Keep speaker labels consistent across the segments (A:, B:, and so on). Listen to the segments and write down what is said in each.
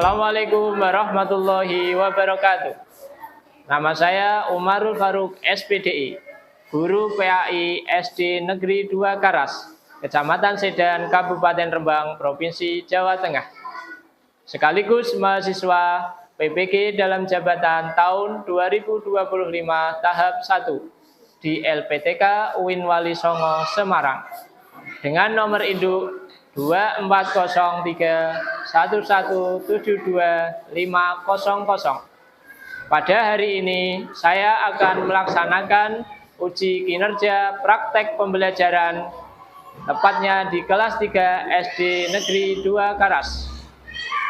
A: Assalamualaikum warahmatullahi wabarakatuh. Nama saya Umarul Faruq SPDI, guru PAI SD Negeri 2 Karas, Kecamatan Sedan, Kabupaten Rembang, Provinsi Jawa Tengah. Sekaligus mahasiswa PPG dalam jabatan tahun 2025 tahap 1 di LPTK UIN Wali Songo, Semarang. Dengan nomor induk 2403117250. Pada hari ini saya akan melaksanakan uji kinerja praktek pembelajaran, tepatnya di kelas 3 SD Negeri 2 Karas.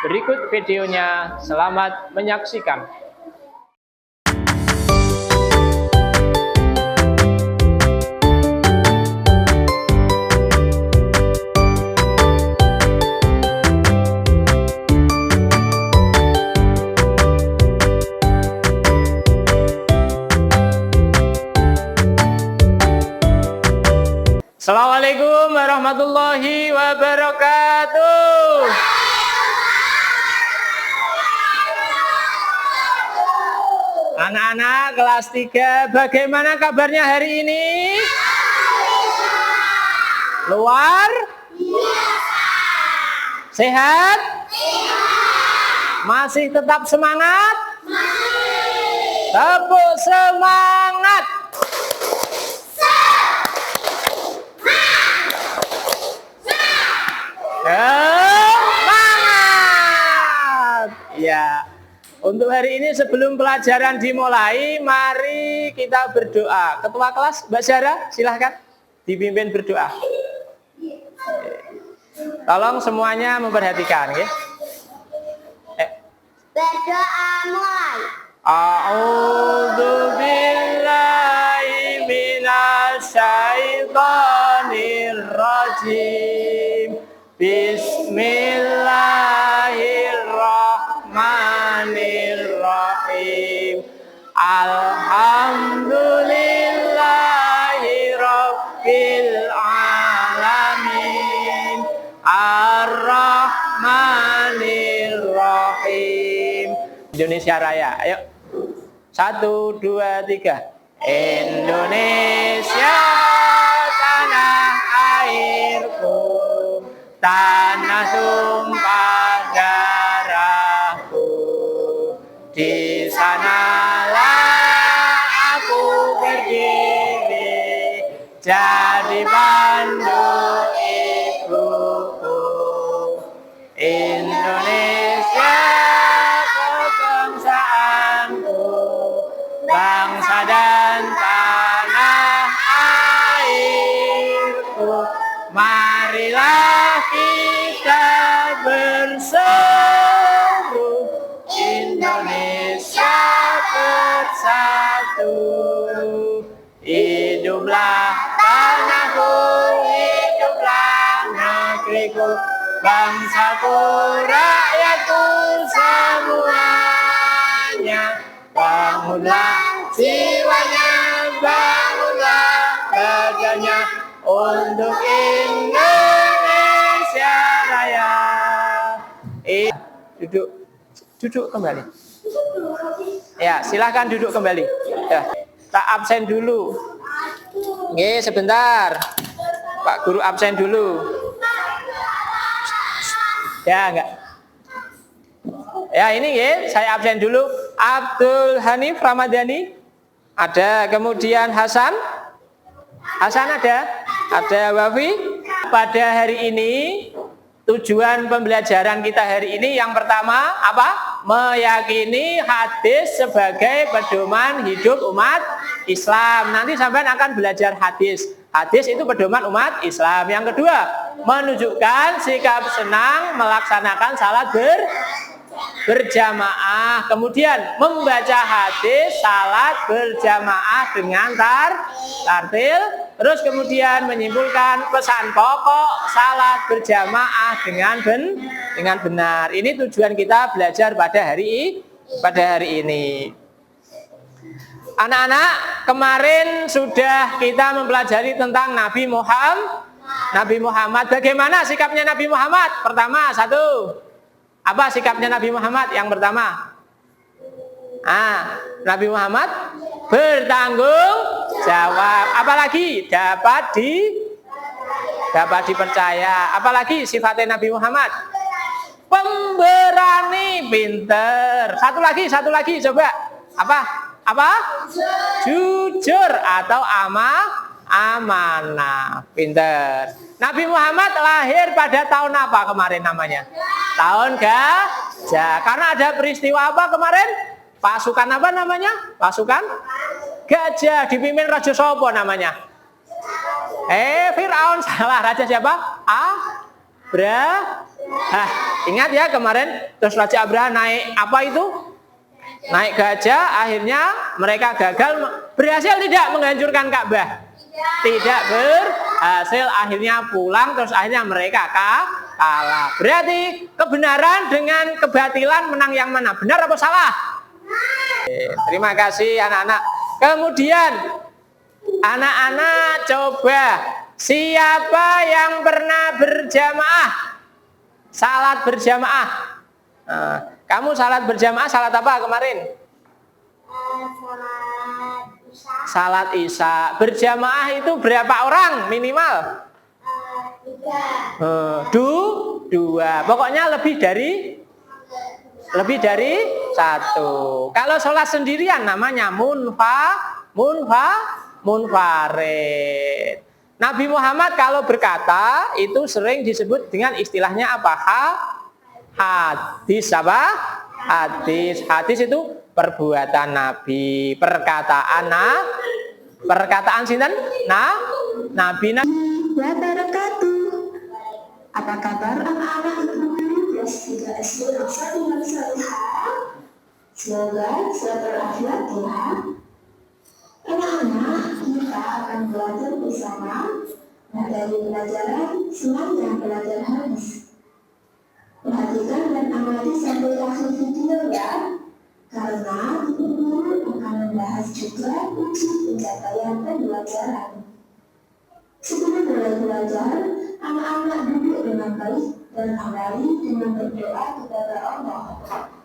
A: Berikut videonya, selamat menyaksikan. Assalamualaikum warahmatullahi wabarakatuh. Anak-anak kelas 3, bagaimana kabarnya hari ini? Luar biasa. Sehat? Masih tetap semangat? Tepuk semangat. Semangat. Ya. Untuk hari ini sebelum pelajaran dimulai, mari kita berdoa. Ketua kelas Mbak Zara, silahkan dipimpin berdoa. Tolong semuanya memperhatikan, ya.
B: Berdoa mulai.
A: A'udzu billahi minasyaitonir rajim. Bismillahirrahmanirrahim. Alhamdulillahi rabbil alamin. Ar-Rahmanir-Rahim. Indonesia Raya. Ayo. 1, 2, 3. Indonesia tanah airku, tanah tumpah darahku. Di sanalah aku berdiri, jadi pandu ibuku. Indonesia kebangsaanku, bangsa dan tanah airku. Marilah kita berseru, Indonesia bersatu. Hiduplah tanahku, hiduplah negeriku, bangsaku, rakyatku semuanya. Bangunlah jiwanya, bangunlah badannya untuk Indonesia Raya. Duduk kembali. Ya, silahkan duduk kembali. Ya, tak absen dulu. Oke, sebentar. Pak Guru absen dulu. Ya, enggak. Ya, ini ya, saya absen dulu. Abdul Hanif Ramadhani ada, kemudian Hasan ada Wafi. Pada hari ini tujuan pembelajaran kita hari ini yang pertama apa? Meyakini hadis sebagai pedoman hidup umat Islam. Nanti sampai akan belajar hadis. Hadis itu pedoman umat Islam. Yang kedua, menunjukkan sikap senang melaksanakan salat berjamaah. Kemudian membaca hadis salat berjamaah dengan tartil. Terus kemudian menyimpulkan pesan pokok salat berjamaah dengan benar. Ini tujuan kita belajar pada hari ini. Anak-anak, kemarin sudah kita mempelajari tentang Nabi Muhammad. Bagaimana sikapnya Nabi Muhammad? Pertama, 1. Apa sikapnya Nabi Muhammad yang pertama? Nabi Muhammad bertanggung jawab. Apalagi dapat dipercaya. Apalagi sifatnya Nabi Muhammad? Pemberani, pinter. Satu lagi coba. Apa? Jujur atau amanah, pinter. Nabi Muhammad lahir pada tahun apa kemarin namanya? Tahun Gajah. Karena ada peristiwa apa kemarin? Pasukan apa namanya? Pasukan Gajah dipimpin Raja Sopo namanya? Fir'aun. Salah. Raja siapa? Ingat ya kemarin, terus Raja Abraha naik apa itu? Naik gajah, akhirnya mereka gagal. Berhasil tidak menghancurkan Ka'bah? Tidak berhasil, akhirnya pulang, terus akhirnya mereka kalah. Berarti kebenaran dengan kebatilan menang yang mana? Benar apa salah? Terima kasih anak-anak. Kemudian anak-anak coba, siapa yang pernah berjamaah? Salat berjamaah. Kamu salat berjamaah, salat apa kemarin? Salat Isya. Berjamaah itu berapa orang minimal? 3. Dua. Pokoknya lebih dari 1. Kalau sholat sendirian namanya munfarid. Nabi Muhammad kalau berkata itu sering disebut dengan istilahnya apa? Hadis apa? Hadis itu perbuatan Nabi, perkataan sinten? Nabi.
C: Wabarakatuh. Apa kabar anak-anak ibu guru kelas 3 SD Rosa dengan Salihah? Semoga selalu berafiyat ya. Anak-anak, kita akan belajar bersama materi pelajaran semuanya belajar hadis. Perhatikan dan amati sampai akhir video ya, karena ibu guru akan membahas juga kunci pencapaian pembelajaran. Sebelum mulai belajar, anak-anak duduk dengan baik dan awali dengan berdoa kepada Allah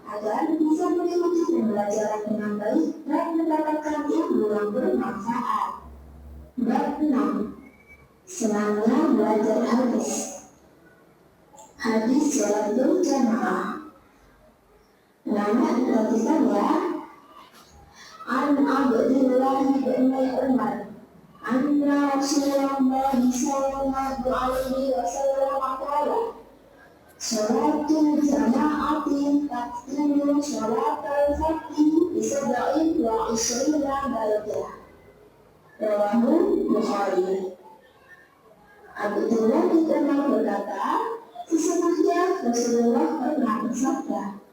C: agar bisa mengikuti pembelajaran dengan baik dan mendapatkan ilmu yang bermanfaat. Bab 6. Senangnya belajar hadis. Hadis sholat berjamaah. Nama diperhatikan ya. An Abdullah bin Umar anna Rasulullah sallallahu alaihi wasallam qala Sholatu jama'atin taqdimu sholatal fardhi bisab'in wa ishrina daraja. Rawahu Bukhari. Abdullah bin Umar berkata, sesungguhnya Rasulullah pernah bersabda,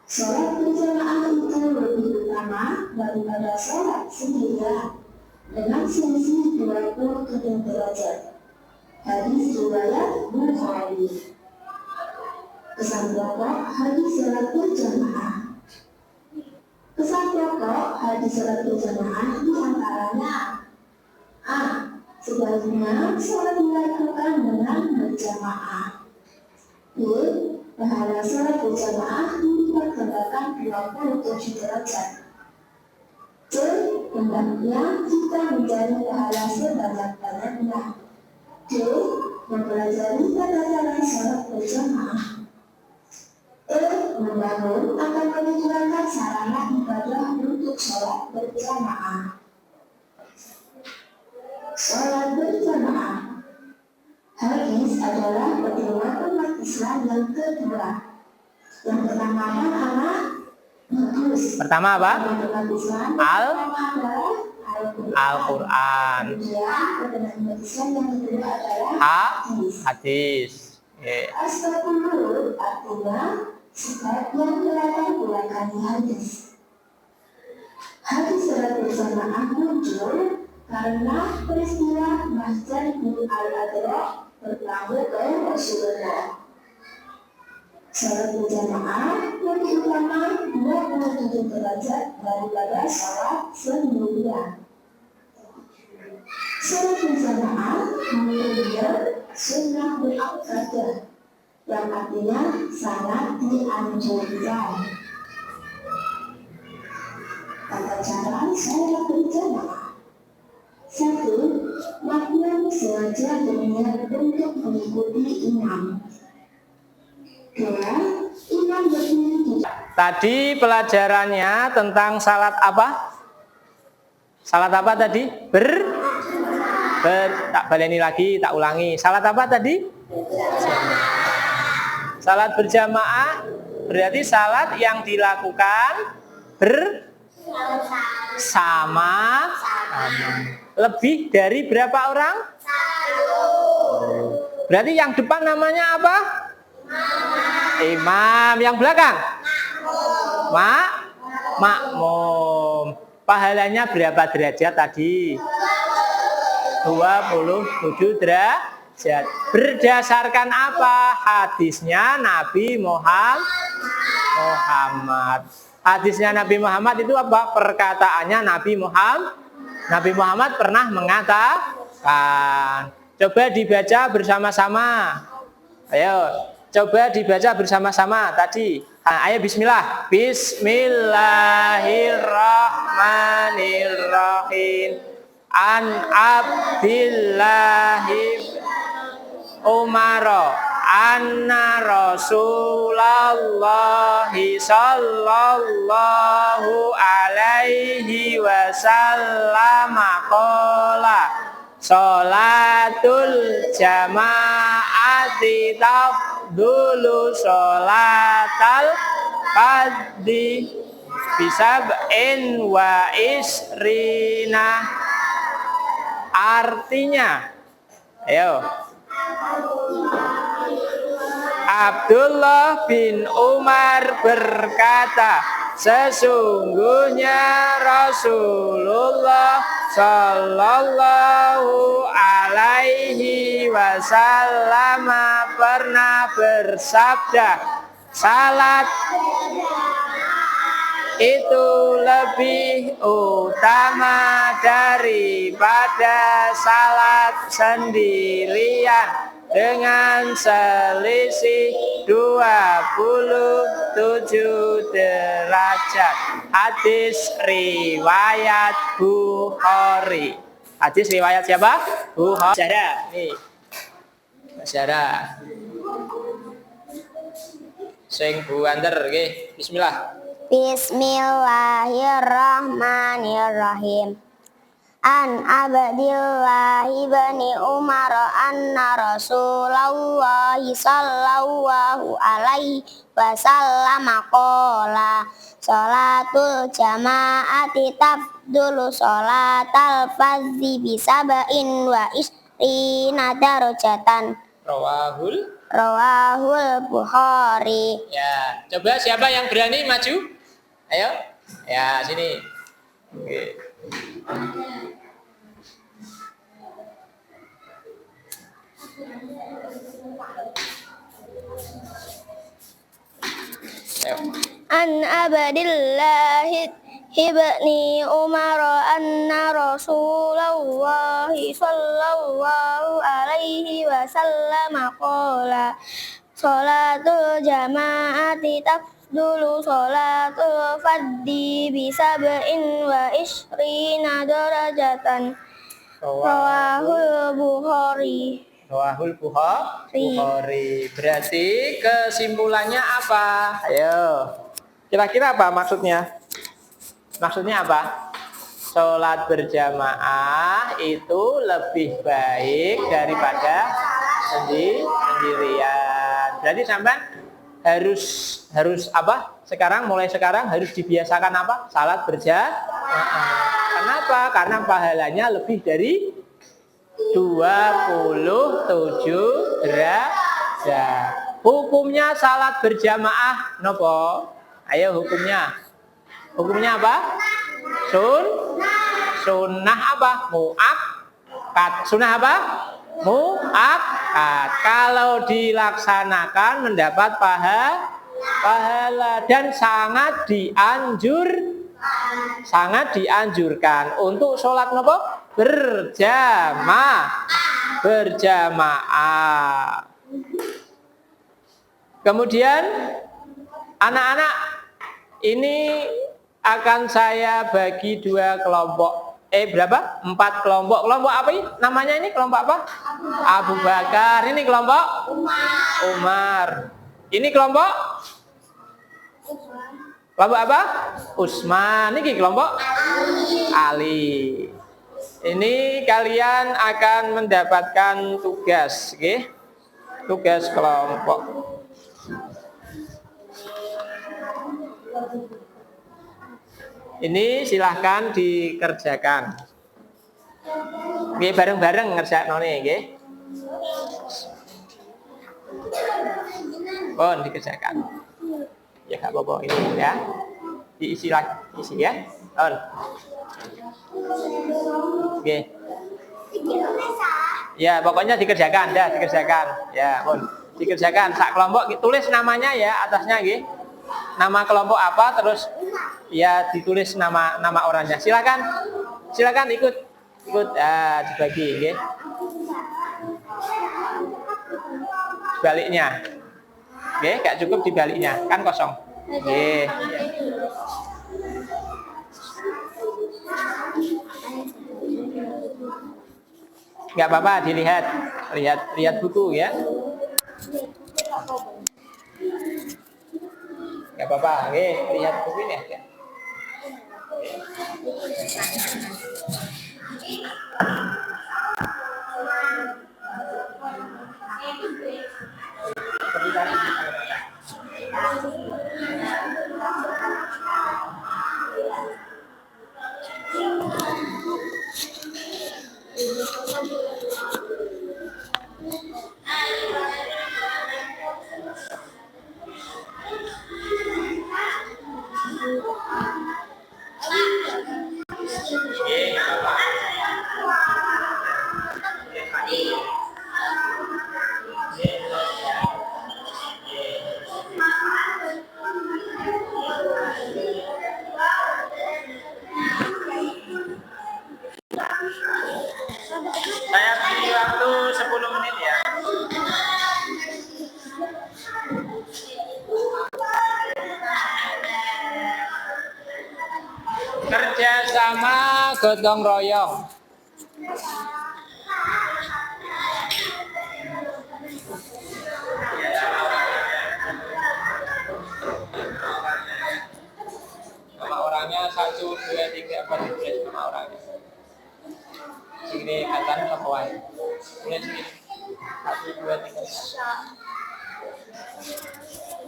C: sholat berjamaah itu lebih utama daripada sholat sendirian dengan selisih 20 derajat. Hadis riwayat Bukhari. Pesan pokok hadis sholat berjamaah. Pesan pokok hadis sholat berjamaah di antaranya: A. Sebaiknya sholat dilakukan dengan berjamaah. B. Pahala sholat berjamaah dilipat gandakan 27 derajat. C. Hendaknya kita mencari pahala sebanyak-banyaknya. D. Mempelajari tata cara sholat berjamaah. E. Membangun akan menyediakan sarana ibadah untuk sholat berjamaah. Sholat berjamaah. Hadis adalah pedoman umat Islam yang kedua. Yang pertama anak bagus.
A: Pertama apa?
C: Umat Islam
A: Al-Quran.
C: Kemudian pedoman umat Islam yang kedua adalah
A: Hadis.
C: Astagfirullah artinya sifat yang melakukan hadis. Hadis sholat berjamaah muncul karena peristiwa Masjid Al-Adra berlalu ke Rasulullah. Sholat berjamaah lebih utama 27 derajat daripada sholat sendirian. Sholat berjamaah menjadi sunnah muakkadah yang artinya sangat dianjurkan. Tata cara sholat berjamaah. 1. Makmum sengaja berniat untuk mengikuti imam. 2. Imam berdiri di.
A: Tadi pelajarannya tentang salat apa? Salat apa tadi? Tak baleni lagi, tak ulangi. Salat apa tadi? Salat berjamaah berarti salat yang dilakukan bersama lebih dari berapa orang? Berarti yang depan namanya apa? Imam. Yang belakang? Makmum. Pahalanya berapa derajat tadi? 27 derajat. Berdasarkan apa? Hadisnya Nabi Muhammad. Hadisnya Nabi Muhammad itu apa? Perkataannya Nabi Muhammad. Nabi Muhammad pernah mengatakan. Coba dibaca bersama-sama. Ayo, coba dibaca bersama-sama tadi. Ayo bismillah. Bismillahirrahmanirrahim. An Abdillahi Umar anna Rasulallahi sallallahu alaihi wasallam qala sholatul jama'ati tafdulu sholatal fardhi bisab'in wa isrina. Artinya, ayo, Abdullah bin Umar berkata, sesungguhnya Rasulullah Sallallahu alaihi wasallam pernah bersabda, salat itu lebih utama daripada salat sendirian dengan selisih 27 derajat. Hadis riwayat Bukhari. Hadis riwayat siapa? Bukhari. Syarah. Nih. Syarah. Sing buanter nggih. Bismillah.
B: Bismillahirrahmanirrahim. An Abdillah bin Umar anna Rasulullah sallallahu alaihi wasallam qala sholatul jama'ati tafdulu sholatal fardhi bisab'in wa isrina darajatan. Rawahul Bukhari.
A: Ya, coba siapa yang berani maju? Ayo. Ya, sini. Oke. Ayo.
B: An Abdillah ibni Umar anna Rasulullah sallallahu alaihi wasallam qala sholatul jama'ati tafdulu sholatul fardhi bisab'in wa isrina darajatan. Rawahul Bukhari.
A: Rawahul Bukhari. Berarti kesimpulannya apa? Ayo. Kira-kira apa maksudnya? Maksudnya apa? Sholat berjamaah itu lebih baik daripada sendirian. Jadi sampai harus apa? Mulai sekarang harus dibiasakan apa? Salat berjamaah. Kenapa? Karena pahalanya lebih dari 27 derajat. Hukumnya salat berjamaah nopo? Ayo hukumnya. Hukumnya apa? Sunnah apa? Muakkad. Sunnah apa? Muakkad. Kalau dilaksanakan mendapat pahala dan sangat dianjurkan untuk sholat nopo? Berjamaah. Kemudian anak-anak ini akan saya bagi 2 kelompok. Berapa? 4 kelompok. Kelompok apa ini? Namanya ini kelompok apa? Abu Bakar. Ini kelompok Umar. Ini kelompok apa? Usman. Ini kelompok Ali. Ini kalian akan mendapatkan tugas, oke? Tugas kelompok. Ini silahkan dikerjakan. Oke, bareng-bareng ngerjakan nih, oke? Bon, dikerjakan. Ya nggak apa-apa ini ya. Diisi lagi, isi ya. On. Oke. Ya, pokoknya dikerjakan, dikerjakan. Ya, Bon. Dikerjakan. Sak kelompok tulis namanya ya atasnya, nggih. Nama kelompok apa, terus ya ditulis nama orangnya. Silakan ikut dibagi, nggih. Baliknya. Oke, gak cukup dibaliknya, kan kosong. Oke. Nggak apa-apa, lihat buku ya. Nggak apa-apa, oke, lihat buku ini ya. Saya beri waktu 10 menit ya. Kerja sama gotong royong. Nama orangnya 1, 2, 3, 4 ditulis nama orangnya. Sini katan apa wae? Tulis sini. 1, 2, 3. Sini.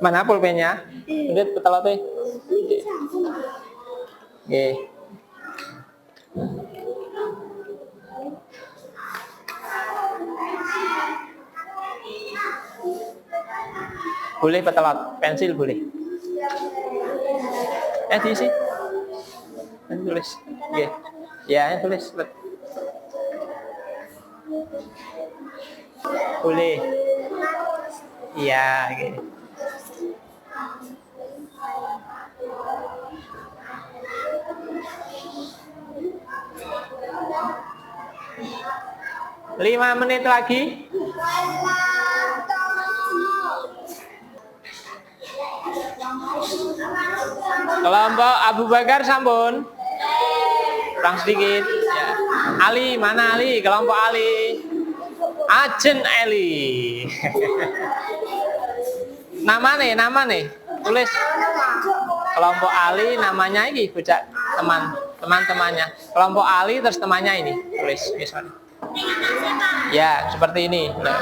A: Mana pulpennya? Lihat petalate. Nggih. Boleh petalot, pensil boleh. Diisi. Tulis. Oke. Ya, tulis. Boleh. Iya, oke. Lima menit lagi. Kelompok Abu Bakar sampun. Kurang sedikit. Ya. Ali, mana Ali? Kelompok Ali. Ajen Ali. nama nih. Tulis. Kelompok Ali namanya ini bocah teman-temannya. Kelompok Ali terus temannya ini. Tulis misalnya. Ya, seperti ini. Nah.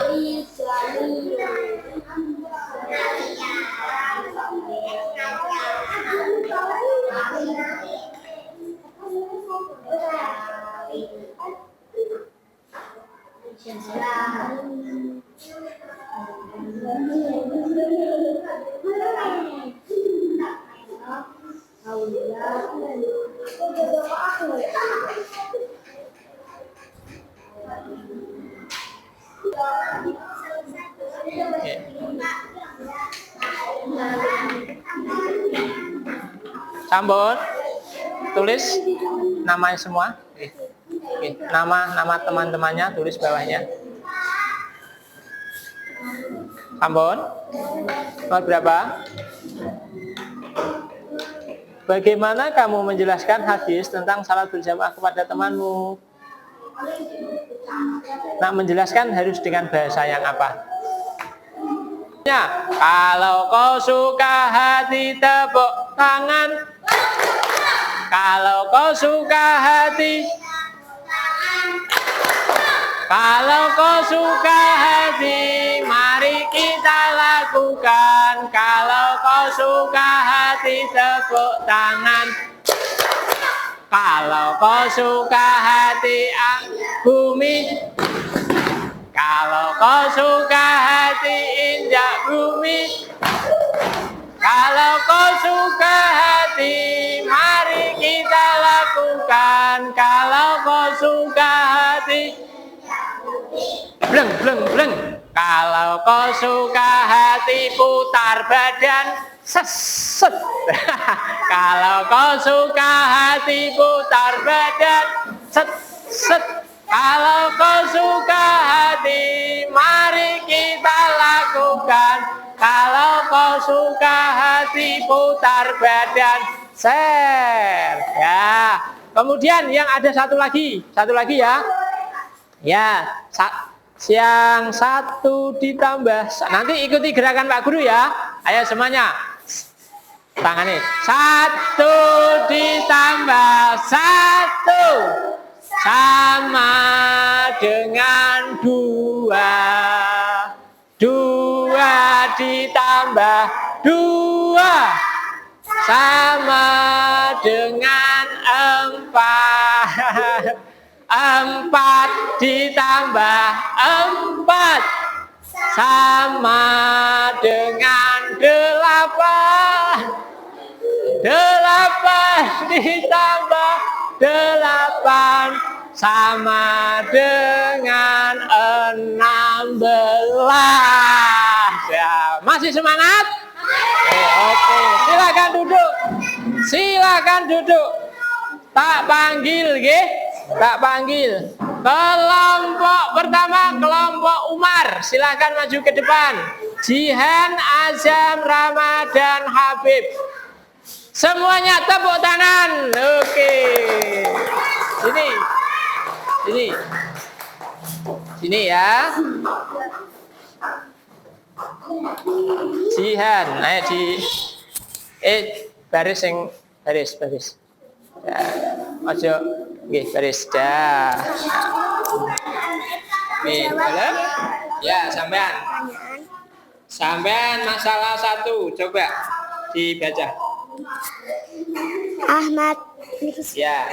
A: Sampun tulis namanya semua. Nama teman-temannya tulis bawahnya. Sampun. Nomor berapa? Bagaimana kamu menjelaskan hadis tentang salat berjamaah kepada temanmu? Nah, menjelaskan harus dengan bahasa yang apa? Ya, kalau kau suka hati tepuk tangan. Kalau kau suka hati. Kalau kau suka hati, mari kita lakukan. Kalau kau suka hati, tepuk tangan. Kalau kau suka hati, bumi. Kalau kau suka hati, injak bumi. Kalau kau suka hati, mari kita lakukan. Kalau kau suka hati, bleng. Kalau kau suka hati, putar badan, seset. Kalau kau suka hati, putar badan, set. Kalau kau suka hati, mari kita lakukan. Kalau kau suka hati, putar badan, ser. Ya. Kemudian yang ada satu lagi ya. Ya, yang satu ditambah. Nanti ikuti gerakan Pak Guru ya. Ayo semuanya. Tangannya. Satu ditambah satu sama dengan dua. Dua ditambah dua sama dengan empat. Empat ditambah empat sama dengan delapan. Delapan ditambah delapan sama dengan 16. Ya, masih semangat? Oke, silakan duduk. Tak panggil, nggih. Tak panggil. Kelompok pertama, kelompok Umar. Silakan maju ke depan. Jihan, Azam, Ramadan, Habib. Semuanya tepuk tangan. Oke. Sini ya. Jihan, ayo baris yang baris. Ya, ojo nggih baris dah. Nggih, boleh? Ya, sampean masalah satu coba dibaca.
B: Ahmad.
A: Ya.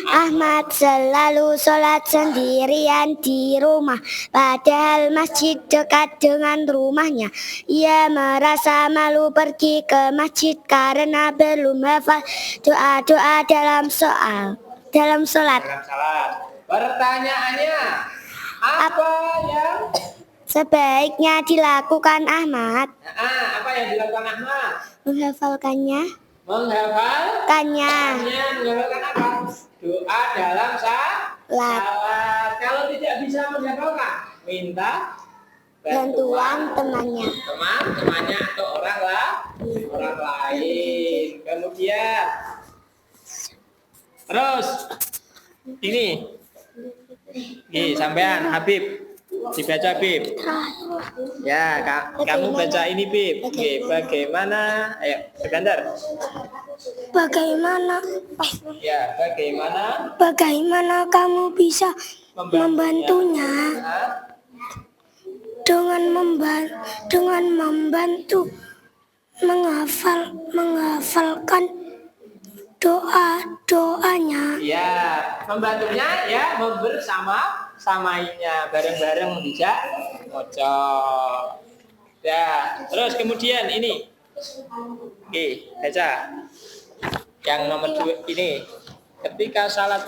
B: Ahmad selalu sholat sendirian di rumah, padahal masjid dekat dengan rumahnya. Ia merasa malu pergi ke masjid karena belum hafal doa-doa dalam sholat.
A: Dalam salat. Pertanyaannya, apa yang
B: sebaiknya dilakukan Ahmad?
A: apa yang dilakukan Ahmad?
B: Menghafalkannya.
A: Menghafalkannya. Menghafalkan apa? Doa dalam salat. Kalau tidak bisa menghafalkan, minta
B: Bantuan temannya.
A: Temannya atau orang lain. Kemudian terus ini sampean Habib dibaca Bib. Ya, kamu baca ini Bib. Bagaimana? Ayo, sebentar.
B: Bagaimana?
A: Ya,
B: Bagaimana kamu bisa membantunya? Dengan membantu menghafalkan doanya.
A: Ya, membantunya ya samainya bareng-bareng dijak ngocok. Ya, terus kemudian ini. Baca. Yang nomor 2 ini. Ketika salat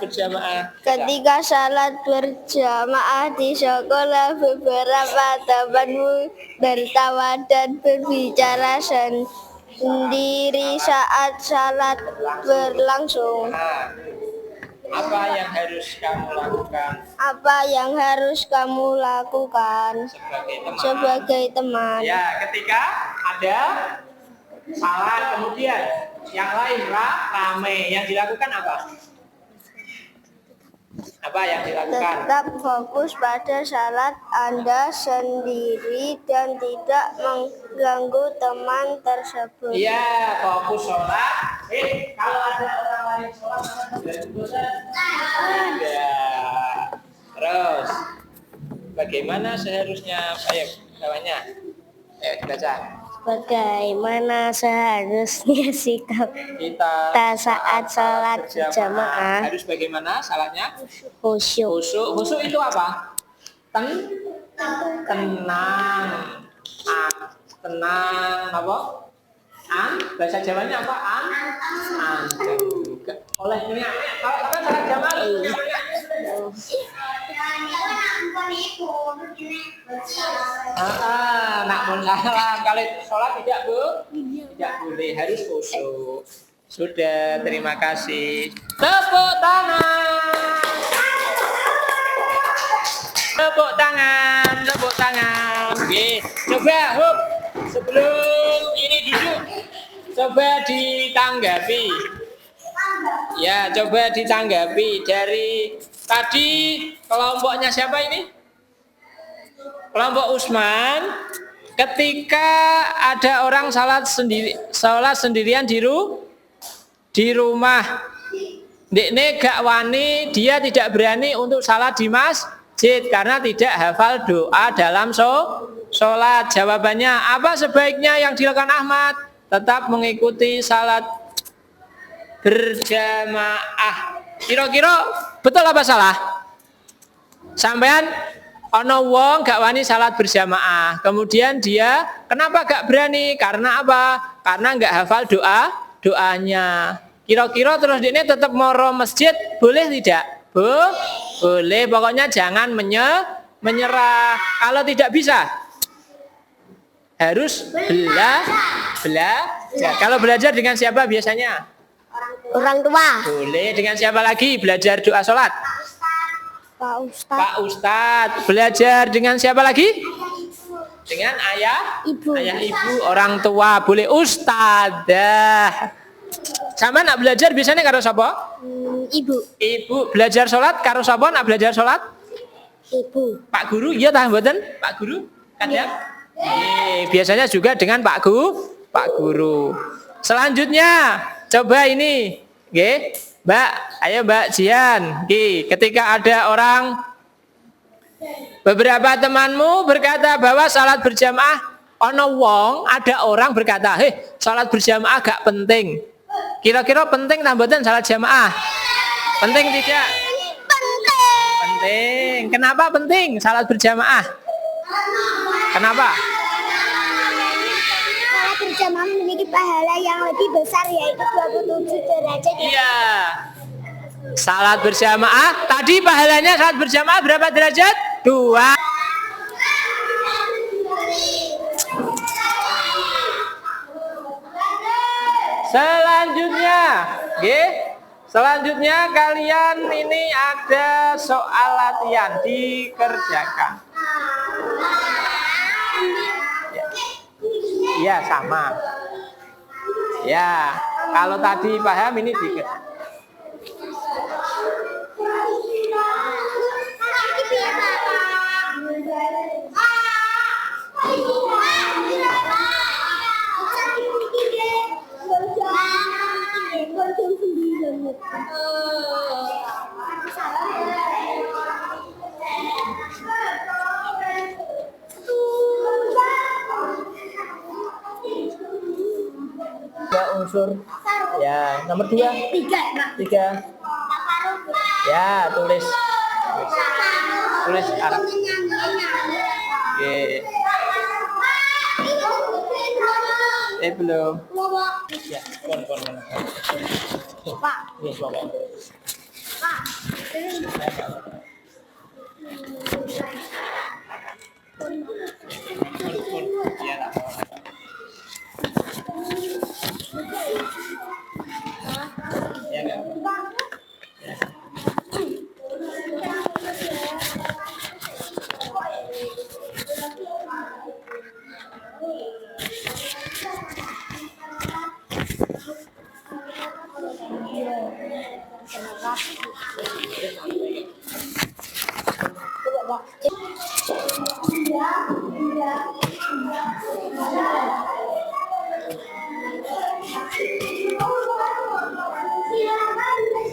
A: berjamaah di sekolah, beberapa temanmu tertawa dan berbicara sendiri saat salat berlangsung. Apa yang harus kamu lakukan? Sebagai teman. Ya, ketika ada salat kemudian yang lain rame, yang dilakukan apa? Apa yang dilakukan?
B: Tetap fokus pada salat Anda sendiri dan tidak mengganggu teman tersebut.
A: Iya, fokus sholat. Kalau ada orang lain sholat, tidak. Terus, bagaimana seharusnya? Ayo, bawahnya. Ayo dibaca.
B: Bagaimana seharusnya sikap kita saat sholat berjamaah?
A: Harus bagaimana salatnya?
B: Khusyuk.
A: Khusyuk itu apa? Tenang. Tenang apa? Bahasa Jawanya apa? Oleh ini kalau salat jamaah nak pun salah kalau sholat tidak boleh, harus khusyuk. Sudah, terima kasih. Tepuk tangan. Oke, coba Hub, sebelum ini duduk, coba ditanggapi. Ya, coba ditanggapi dari tadi kelompoknya siapa ini? Kelompok Usman. Ketika ada orang salat sendirian di rumah, Dekne gak wani, dia tidak berani untuk salat di masjid karena tidak hafal doa dalam sholat. Jawabannya apa sebaiknya yang dilakukan Ahmad? Tetap mengikuti salat berjamaah. Kira-kira betul apa salah? Sampean ono wong gak wani salat berjamaah. Kemudian dia kenapa gak berani? Karena apa? Karena gak hafal doanya. Kira-kira terus ini tetap moro masjid boleh tidak? Boleh. Pokoknya jangan menyerah. Kalau tidak bisa harus belajar. Kalau belajar dengan siapa biasanya?
B: Orang tua.
A: Boleh. Dengan siapa lagi belajar doa sholat? Pak Ustadz. Belajar dengan siapa lagi? Dengan ayah ibu, orang tua. Boleh ustadzah. Sama nak belajar biasanya karo sapa? Ibu. Belajar sholat karo sapa nak belajar sholat?
B: Ibu.
A: Pak guru, iya tah mboten? Pak guru kadang? Biasanya juga dengan Pak guru. Selanjutnya coba ini, nggih. Mbak, ayo Mbak Jian. Ketika ada orang, beberapa temanmu berkata bahwa salat berjamaah ada orang berkata, salat berjamaah gak penting. Kira-kira penting tak mboten salat jamaah? Penting tidak? Penting. Kenapa penting salat berjamaah? Kenapa?
B: Salat berjamaah memiliki pahala yang lebih besar yaitu 27 derajat.
A: Iya. Salat berjamaah. Tadi pahalanya salat berjamaah berapa derajat? 2. Selanjutnya, selanjutnya kalian ini ada soal latihan dikerjakan. Ya, sama. Ya, kalau tadi paham ini dikerjakan. Unsur ya nomor 2 3 ya tulis Arab. Belum ya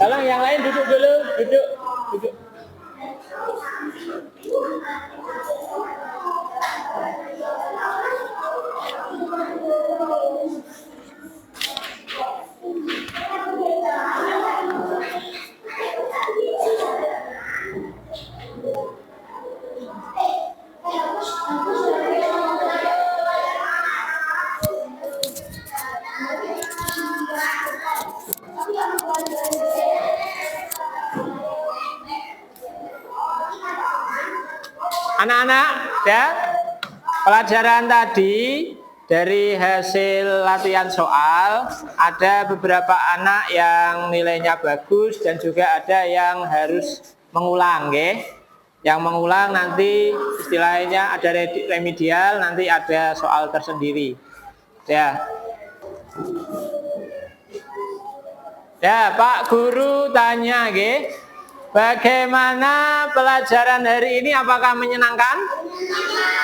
A: Tolong yang lain duduk dulu, duduk. Anak-anak, ya, pelajaran tadi dari hasil latihan soal ada beberapa anak yang nilainya bagus dan juga ada yang harus mengulang, ya. Yang mengulang nanti istilahnya ada remedial, nanti ada soal tersendiri. Ya. Ya, Pak Guru tanya, ya. Bagaimana pelajaran hari ini? Apakah menyenangkan?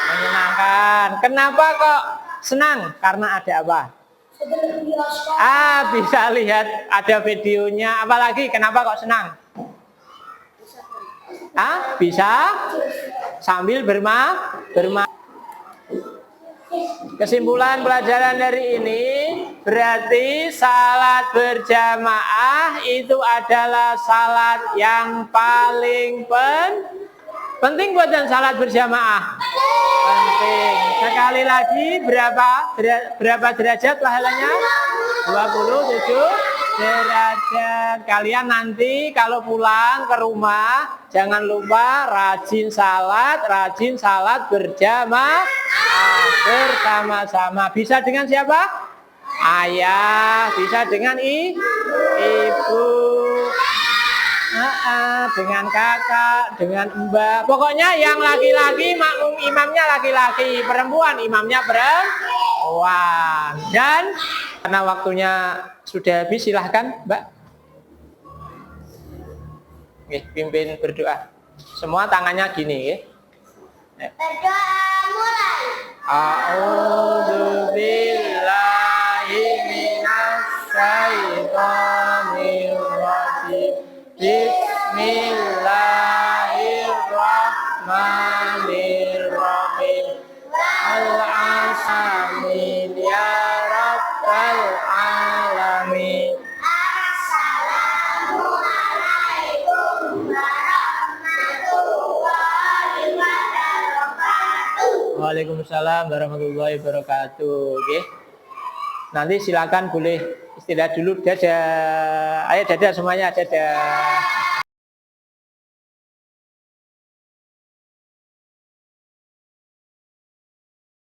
A: Menyenangkan. Kenapa kok senang? Karena ada apa? Bisa lihat ada videonya. Apalagi kenapa kok senang? Bisa sambil bermain. Kesimpulan pelajaran hari ini berarti salat berjamaah itu adalah salat yang paling penting buat dan salat berjamaah. Penting. Sekali lagi berapa derajat pahalanya? 27 derajat. Kalian nanti kalau pulang ke rumah jangan lupa rajin salat berjamaah bersama-sama. Bisa dengan siapa? Ayah, bisa dengan ibu, dengan kakak, dengan mbak. Pokoknya yang laki-laki makmum imamnya laki-laki, perempuan imamnya perempuan. Dan karena waktunya sudah habis, silahkan Mbak. Pimpin berdoa. Semua tangannya gini,
B: Berdoa mulai.
A: A'udzu billahi minasy syaithanir rajim. Bismillahirrahmanirrahim. Al-amin ya rabbal alamin.
B: Assalamualaikum
A: Waalaikumsalam warahmatullahi wabarakatuh. Oke. Nanti silakan boleh istirahat dulu. Dadah. Ayo dadah semuanya, dadah.